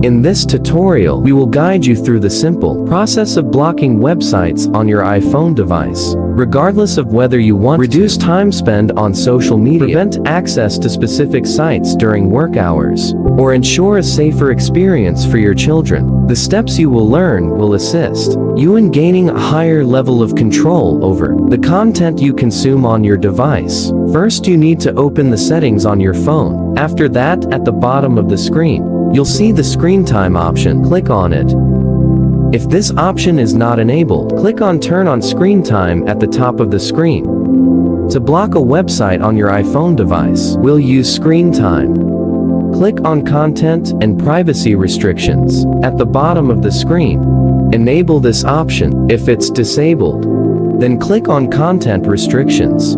In this tutorial, we will guide you through the simple process of blocking websites on your iPhone device. Regardless of whether you want to reduce time spent on social media, prevent access to specific sites during work hours, or ensure a safer experience for your children, the steps you will learn will assist you in gaining a higher level of control over the content you consume on your device. First, you need to open the settings on your phone. After that, at the bottom of the screen, you'll see the screen time option. Click on it. If this option is not enabled, click on Turn on Screen Time at the top of the screen. To block a website on your iPhone device, we'll use Screen Time. Click on Content and Privacy Restrictions at the bottom of the screen. Enable this option. If it's disabled, then click on Content Restrictions.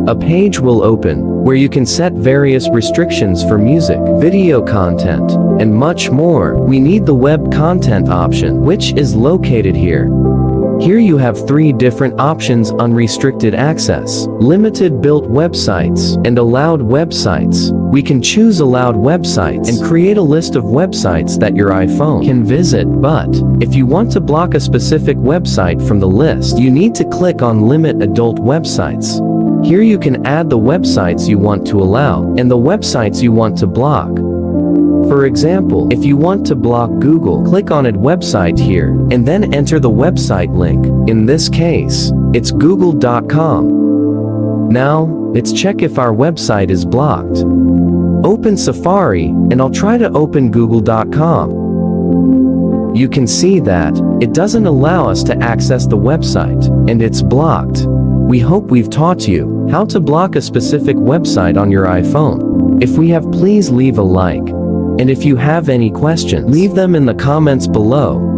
A page will open where you can set various restrictions for music, video content, and much more. We need the web content option, which is located here. Here you have three different options: unrestricted access, limited built websites, and allowed websites. We can choose allowed websites and create a list of websites that your iPhone can visit. But if you want to block a specific website from the list, you need to click on Limit Adult Websites. Here you can add the websites you want to allow and the websites you want to block. For example, if you want to block Google, click on its website here and then enter the website link. In this case, it's google.com. Now, let's check if our website is blocked. Open Safari and I'll try to open google.com. You can see that it doesn't allow us to access the website and it's blocked. We hope we've taught you how to block a specific website on your iPhone. If we have, please leave a like. And if you have any questions, leave them in the comments below.